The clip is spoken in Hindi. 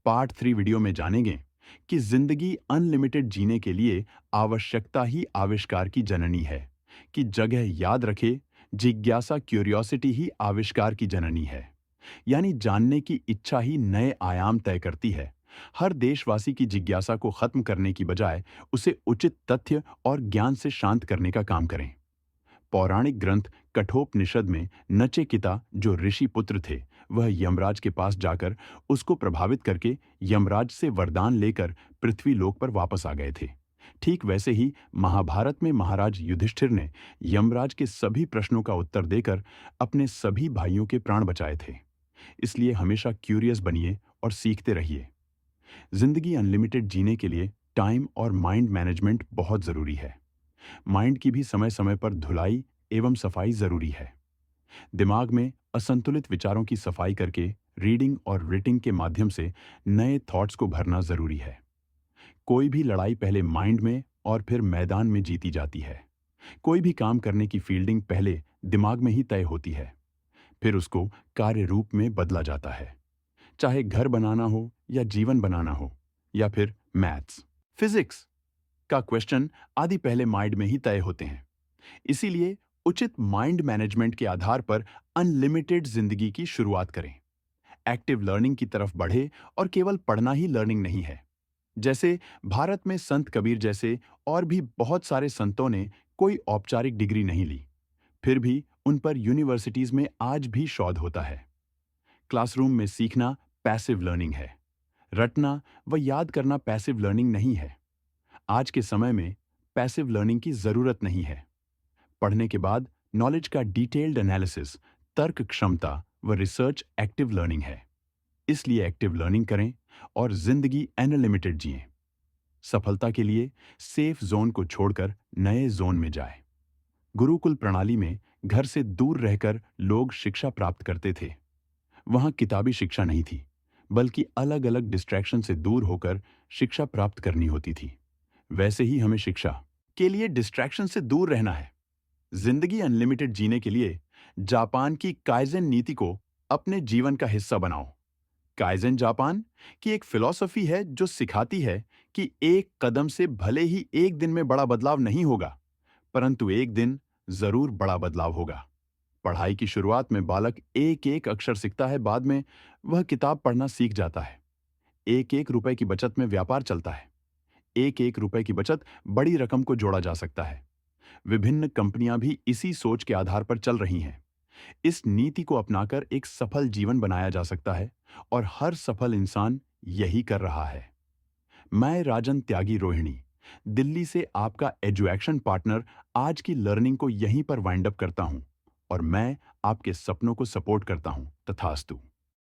पार्ट 3 वीडियो में जानेंगे कि जिंदगी अनलिमिटेड जीने के लिए आवश्यकता ही आविष्कार की जननी है। कि जगह याद रखे, जिज्ञासा क्यूरियोसिटी ही आविष्कार की जननी है। यानी जानने की इच्छा ही नए आयाम तय करती है। हर देशवासी की जिज्ञासा को खत्म करने की बजाय उसे उचित तथ्य और ज्ञान से शांत करने का काम करें। पौराणिक ग्रंथ कठोपनिषद में नचिकेता जो ऋषि पुत्र थे, वह यमराज के पास जाकर उसको प्रभावित करके यमराज से वरदान लेकर पृथ्वी लोक पर वापस आ गए थे। ठीक वैसे ही महाभारत में महाराज युधिष्ठिर ने यमराज के सभी प्रश्नों का उत्तर देकर अपने सभी भाइयों के प्राण बचाए थे। इसलिए हमेशा क्यूरियस बनिए और सीखते रहिए। जिंदगी अनलिमिटेड जीने के लिए टाइम और माइंड मैनेजमेंट बहुत जरूरी है। माइंड की भी समय समय पर धुलाई एवं सफाई जरूरी है। दिमाग में असंतुलित विचारों की सफाई करके रीडिंग और रिटिंग के माध्यम से नए थॉट्स को भरना जरूरी है। कोई भी लड़ाई पहले माइंड में और फिर मैदान में जीती जाती है। कोई भी काम करने की फील्डिंग पहले दिमाग में ही तय होती है, फिर उसको कार्य रूप में बदला जाता है। चाहे घर बनाना हो या जीवन बनाना हो या फिर मैथ्स, फिजिक्स का क्वेश्चन आदि पहले माइंड में ही तय होते हैं। इसीलिए उचित माइंड मैनेजमेंट के आधार पर अनलिमिटेड जिंदगी की शुरुआत करें। एक्टिव लर्निंग की तरफ बढ़े और केवल पढ़ना ही लर्निंग नहीं है। जैसे भारत में संत कबीर जैसे और भी बहुत सारे संतों ने कोई औपचारिक डिग्री नहीं ली, फिर भी उन पर यूनिवर्सिटीज में आज भी शोध होता है। क्लासरूम में सीखना पैसिव लर्निंग है। रटना व याद करना पैसिव लर्निंग नहीं है। आज के समय में पैसिव लर्निंग की जरूरत नहीं है। पढ़ने के बाद नॉलेज का डिटेल्ड एनालिसिस, तर्क क्षमता व रिसर्च एक्टिव लर्निंग है। इसलिए एक्टिव लर्निंग करें और जिंदगी अनलिमिटेड जिएं। सफलता के लिए सेफ जोन को छोड़कर नए जोन में जाएं। गुरुकुल प्रणाली में घर से दूर रहकर लोग शिक्षा प्राप्त करते थे। वहां किताबी शिक्षा नहीं थी, बल्कि अलग अलग डिस्ट्रैक्शन से दूर होकर शिक्षा प्राप्त करनी होती थी। वैसे ही हमें शिक्षा के लिए डिस्ट्रैक्शन से दूर रहना है। जिंदगी अनलिमिटेड जीने के लिए जापान की काइजेन नीति को अपने जीवन का हिस्सा बनाओ। काइजेन जापान की एक फिलॉसफी है जो सिखाती है कि एक कदम से भले ही एक दिन में बड़ा बदलाव नहीं होगा, परंतु एक दिन जरूर बड़ा बदलाव होगा। पढ़ाई की शुरुआत में बालक एक एक अक्षर सीखता है, बाद में वह किताब पढ़ना सीख जाता है। एक एक रुपए की बचत में व्यापार चलता है। एक एक रुपए की बचत बड़ी रकम को जोड़ा जा सकता है। विभिन्न कंपनियां भी इसी सोच के आधार पर चल रही हैं। इस नीति को अपनाकर एक सफल जीवन बनाया जा सकता है और हर सफल इंसान यही कर रहा है। मैं राजन त्यागी रोहिणी, दिल्ली से आपका एजुएक्शन पार्टनर, आज की लर्निंग को यहीं पर वाइंड अप करता हूं और मैं आपके सपनों को सपोर्ट करता हूं। तथास्तु।